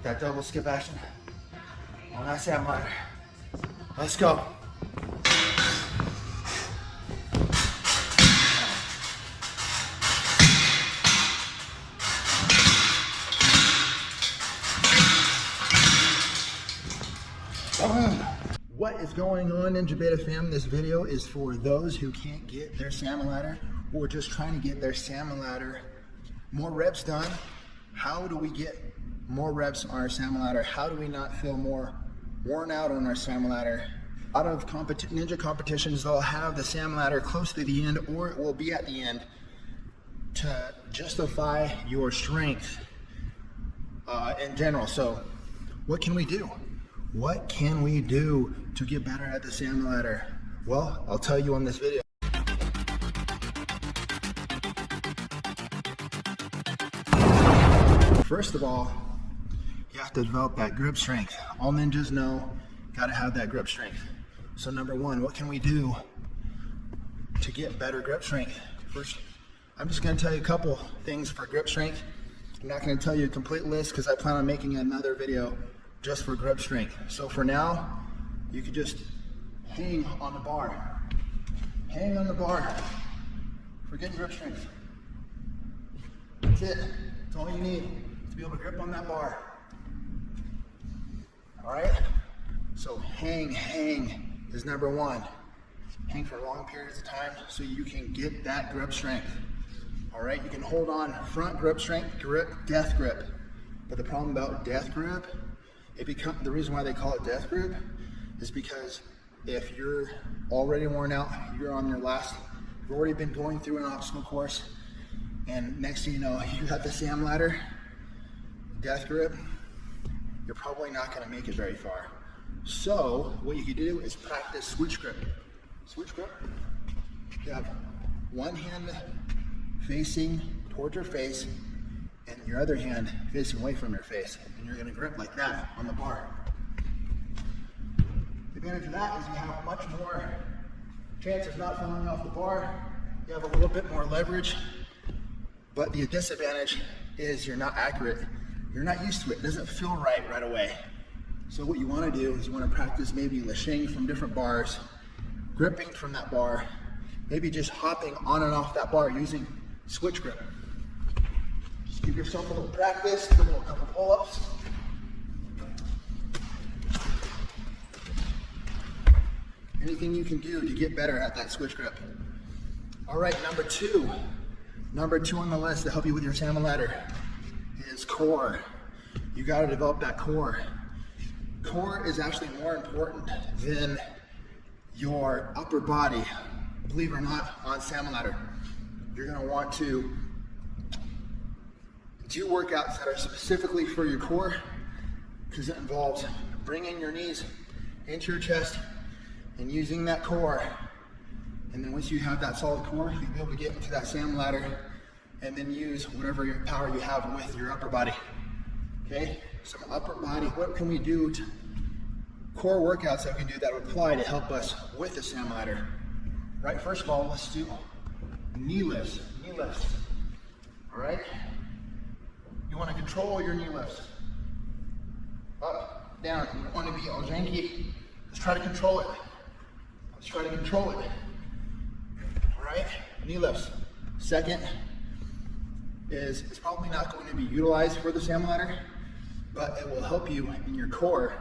that double skip action on that salmon ladder. Let's go. What is going on, Ninja Beta fam? This video is for those who can't get their salmon ladder or just trying to get their salmon ladder more reps done. How do we get more reps on our salmon ladder? How do we not feel more worn out on our salmon ladder? A lot of ninja competitions, they'll have the salmon ladder close to the end, or it will be at the end to justify your strength in general. So what can we do? What can we do to get better at the salmon ladder? Well, I'll tell you on this video. First of all, you have to develop that grip strength. All ninjas know, gotta have that grip strength. So number one, what can we do to get better grip strength? First, I'm just gonna tell you a couple things for grip strength. I'm not gonna tell you a complete list because I plan on making another video just for grip strength. So for now, you can just hang on the bar. Hang on the bar for getting grip strength. That's it. That's all you need to be able to grip on that bar. All right? So hang is number one. Hang for long periods of time so you can get that grip strength. All right? You can hold on front grip strength, grip, death grip. But the problem about death grip, the reason why they call it death grip is because if you're already worn out, you've already been going through an obstacle course, and next thing you know, you got the salmon ladder, death grip, you're probably not gonna make it very far. So what you can do is practice switch grip. Switch grip, you have one hand facing towards your face, and your other hand facing away from your face, and you're going to grip like that on the bar. The advantage of that is you have much more chance of not falling off the bar. You have a little bit more leverage, but the disadvantage is you're not accurate. You're not used to it. It doesn't feel right away. So what you want to do is you want to practice maybe lashing from different bars, gripping from that bar, maybe just hopping on and off that bar using switch grip. Give yourself a little practice, do a couple pull-ups. Anything you can do to get better at that switch grip. All right, number two on the list to help you with your salmon ladder is core. You got to develop that core. Core is actually more important than your upper body, believe it or not, on salmon ladder. You're going to want to do workouts that are specifically for your core, because it involves bringing your knees into your chest and using that core. And then once you have that solid core, you'll be able to get into that salmon ladder and then use whatever your power you have with your upper body. Okay, so upper body, what can we do to core workouts that we can do that apply to help us with the salmon ladder? Right, first of all, let's do knee lifts. All right? You want to control your knee lifts. Up, down. You don't want to be all janky. Let's try to control it. All right? Knee lifts. Second is it's probably not going to be utilized for the salmon ladder, but it will help you in your core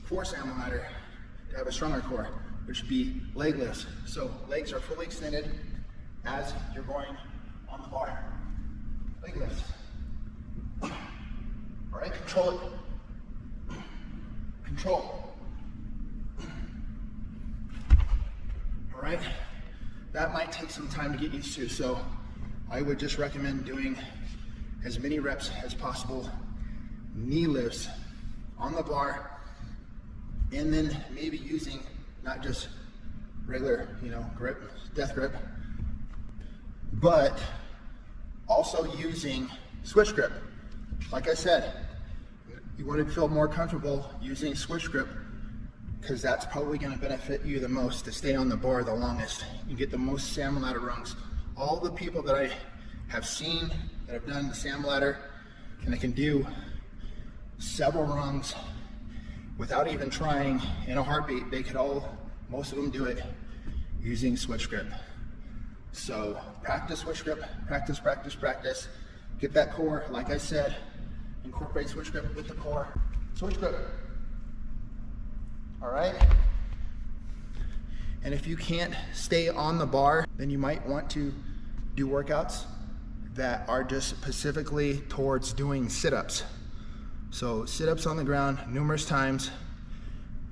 for salmon ladder to have a stronger core, which would be leg lifts. So legs are fully extended as you're going on the bar. Leg lifts. All right, control it. Control. All right, that might take some time to get used to, so I would just recommend doing as many reps as possible, knee lifts on the bar, and then maybe using not just regular, grip, death grip, but also using switch grip. Like I said, you want to feel more comfortable using switch grip because that's probably going to benefit you the most to stay on the bar the longest and get the most salmon ladder rungs. All the people that I have seen that have done the salmon ladder and they can do several rungs without even trying in a heartbeat. They could most of them do it using switch grip. So practice switch grip, practice, practice, practice. Get that core, like I said, incorporate switch grip with the core. Switch grip. All right? And if you can't stay on the bar, then you might want to do workouts that are just specifically towards doing sit-ups. So sit-ups on the ground numerous times,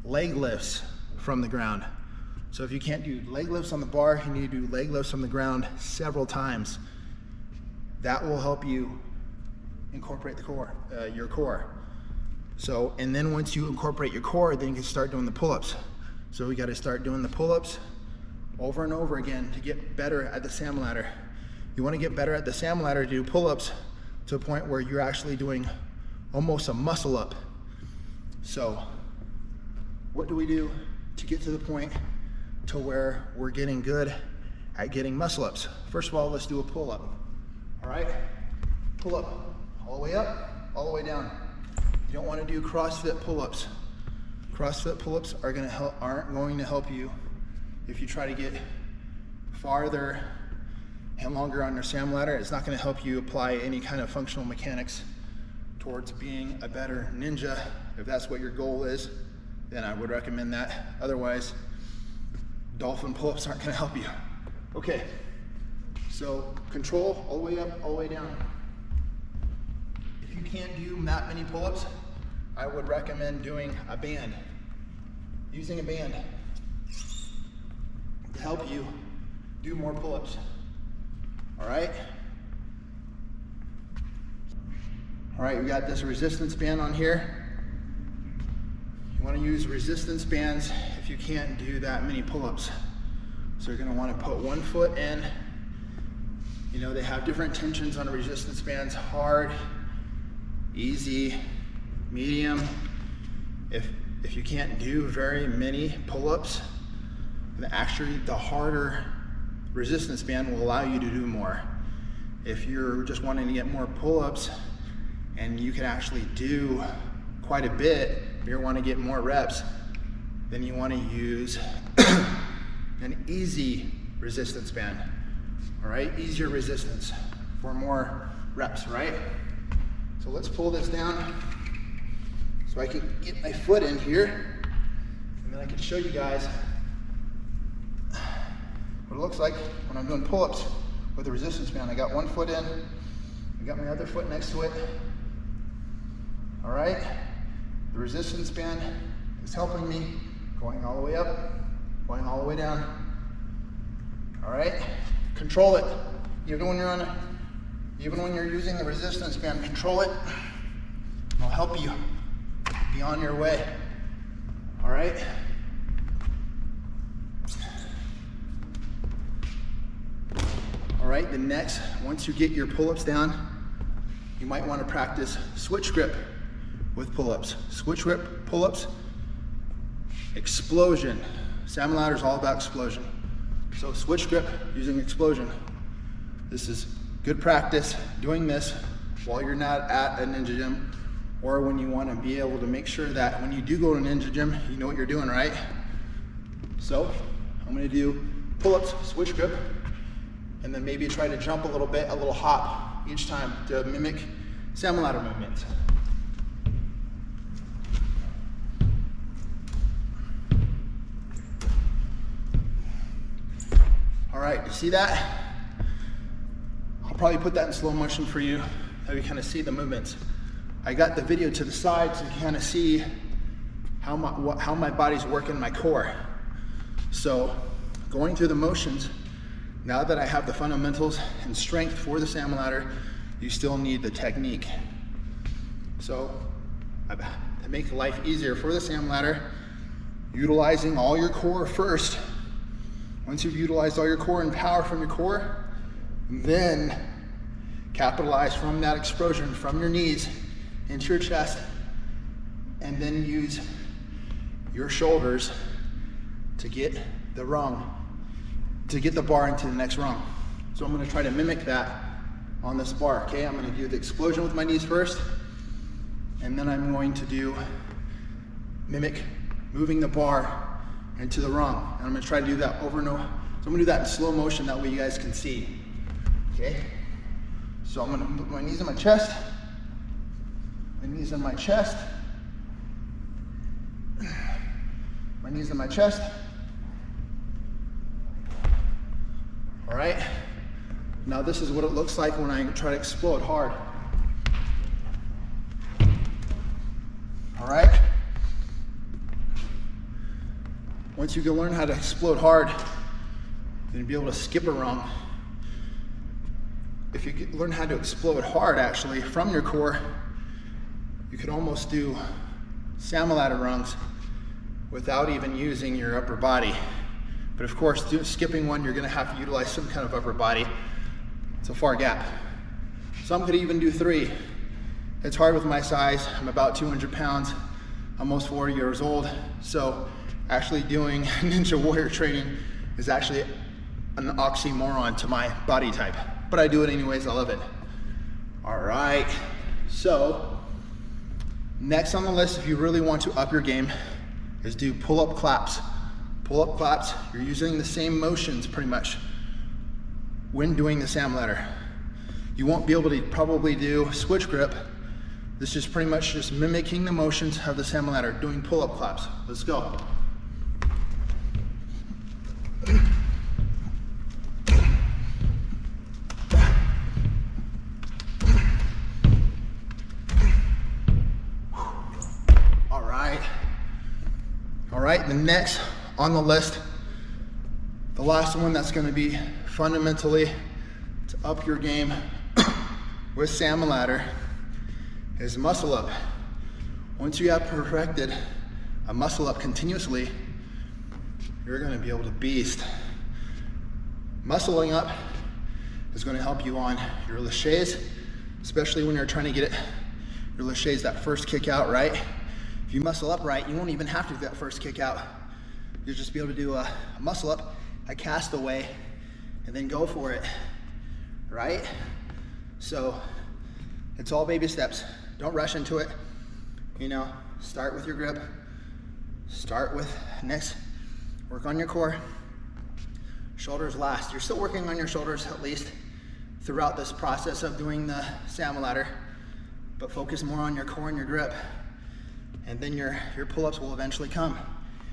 leg lifts from the ground. So if you can't do leg lifts on the bar, you need to do leg lifts on the ground several times. That will help you incorporate the core, your core. So, and then once you incorporate your core, then you can start doing the pull-ups. So we got to start doing the pull-ups over and over again to get better at the salmon ladder. You want to get better at the salmon ladder to do pull-ups to a point where you're actually doing almost a muscle up. So what do we do to get to the point to where we're getting good at getting muscle ups? First of all, let's do a pull-up. All right, pull up, all the way up, all the way down. You don't want to do CrossFit pull-ups. CrossFit pull-ups aren't going to help you if you try to get farther and longer on your salmon ladder. It's not going to help you apply any kind of functional mechanics towards being a better ninja. If that's what your goal is, then I would recommend that. Otherwise, dolphin pull-ups aren't going to help you. Okay, so control all the way up, all the way down. If you can't do that many pull-ups, I would recommend doing a band. Using a band to help you do more pull-ups. All right? All right, we got this resistance band on here. You want to use resistance bands if you can't do that many pull-ups. So you're going to want to put one foot in. You know, they have different tensions on the resistance bands: hard, easy, medium. If you can't do very many pull-ups, then actually the harder resistance band will allow you to do more. If you're just wanting to get more pull-ups and you can actually do quite a bit, if you want to get more reps, then you want to use an easy resistance band. All right, easier resistance for more reps, right? So let's pull this down so I can get my foot in here, and then I can show you guys what it looks like when I'm doing pull-ups with a resistance band. I got one foot in, I got my other foot next to it. All right, the resistance band is helping me going all the way up, going all the way down. All right, control it. Even when you're using the resistance band, control it. It'll help you be on your way. All right. All right, the next, once you get your pull-ups down, you might want to practice switch grip with pull-ups. Switch grip, pull-ups, explosion. Salmon ladder is all about explosion. So switch grip using explosion. This is good practice doing this while you're not at a ninja gym, or when you want to be able to make sure that when you do go to a ninja gym, you know what you're doing, right? So I'm going to do pull-ups, switch grip, and then maybe try to jump a little bit, a little hop each time to mimic salmon ladder movements. All right, you see that? I'll probably put that in slow motion for you, so you kind of see the movements. I got the video to the side so you kind of see how my body's working my core. So going through the motions, now that I have the fundamentals and strength for the salmon ladder, you still need the technique. So to make life easier for the salmon ladder, utilizing all your core first. Once you've utilized all your core and power from your core, then capitalize from that explosion from your knees into your chest, and then use your shoulders to get the rung, to get the bar into the next rung. So I'm going to try to mimic that on this bar. Okay, I'm going to do the explosion with my knees first, And then I'm going to mimic moving the bar into the rung. And I'm gonna try to do that over and over. So I'm gonna do that in slow motion, that way you guys can see. Okay? So I'm gonna put my knees on my chest, my knees on my chest, my knees on my chest. All right? Now this is what it looks like when I try to explode hard. All right? Once you can learn how to explode hard, you'll be able to skip a rung. If you learn how to explode hard, actually, from your core, you could almost do salmon ladder rungs without even using your upper body. But of course, skipping one, you're gonna have to utilize some kind of upper body. It's a far gap. Some could even do 3. It's hard with my size. I'm about 200 pounds, almost 40 years old. So actually doing Ninja Warrior training is actually an oxymoron to my body type. But I do it anyways, I love it. All right, so next on the list, if you really want to up your game, is do pull-up claps. Pull-up claps, you're using the same motions pretty much when doing the salmon ladder. You won't be able to probably do switch grip. This is pretty much just mimicking the motions of the salmon ladder, doing pull-up claps. Let's go. All right, the next on the list, the last one that's gonna be fundamentally to up your game with salmon ladder is muscle up. Once you have perfected a muscle up continuously, you're gonna be able to beast. Muscling up is gonna help you on your laches, especially when you're trying to get it, your laches, that first kick out, right? If you muscle up right, you won't even have to do that first kick out. You'll just be able to do a muscle up, a castaway, and then go for it, right? So it's all baby steps. Don't rush into it. You know, start with your grip. Start with next, work on your core. Shoulders last. You're still working on your shoulders at least throughout this process of doing the salmon ladder, but focus more on your core and your grip. And then your pull-ups will eventually come.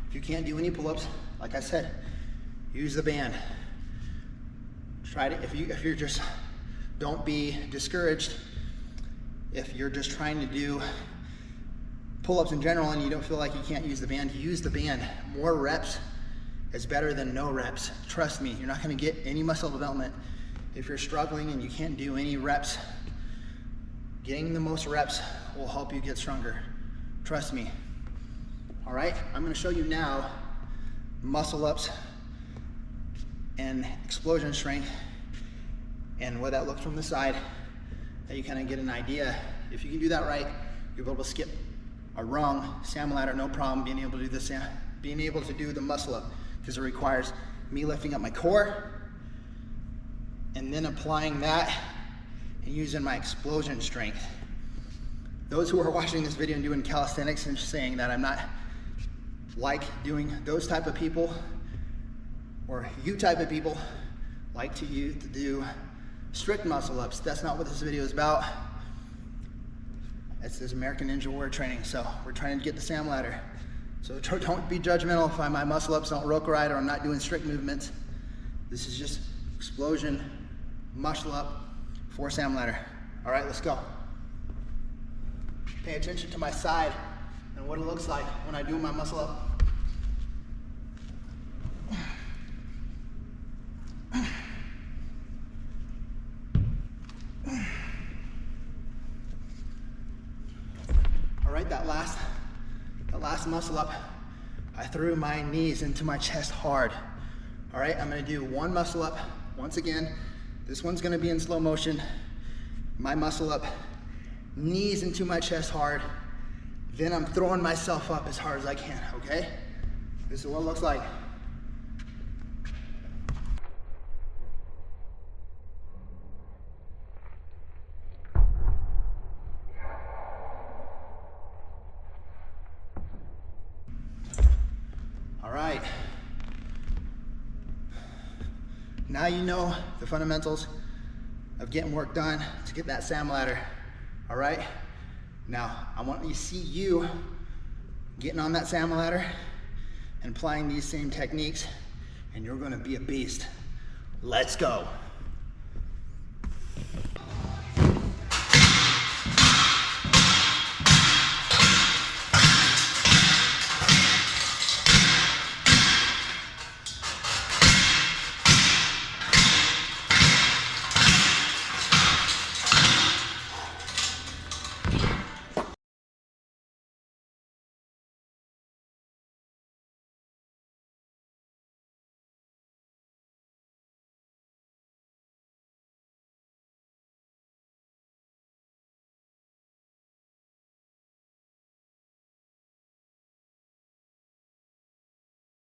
If you can't do any pull-ups, like I said, use the band. Try to, if you're just, don't be discouraged. If you're just trying to do pull-ups in general and you don't feel like you can't use the band, use the band. More reps is better than no reps. Trust me, you're not gonna get any muscle development if you're struggling and you can't do any reps. Getting the most reps will help you get stronger. Trust me. All right, I'm gonna show you now muscle ups and explosion strength and what that looks from the side, that you kind of get an idea. If you can do that right, you'll be able to skip a rung, salmon ladder, no problem, being able to do this, being able to do the muscle up, because it requires me lifting up my core and then applying that and using my explosion strength. Those who are watching this video and doing calisthenics and saying that I'm not like doing those type of people, or you type of people like to do strict muscle ups. That's not what this video is about. It's this American Ninja Warrior training, so we're trying to get the salmon ladder. So don't be judgmental if my muscle ups don't work right or I'm not doing strict movements. This is just explosion, muscle up for salmon ladder. All right, let's go. Pay attention to my side and what it looks like when I do my muscle up. All right, that last muscle up, I threw my knees into my chest hard. All right, I'm gonna do one muscle up. Once again, this one's gonna be in slow motion. My muscle up, knees into my chest hard. Then I'm throwing myself up as hard as I can, okay? This is what it looks like. now you know the fundamentals of getting work done to get that salmon ladder. All right, now I want to see you getting on that salmon ladder and applying these same techniques, and you're going to be a beast. Let's go.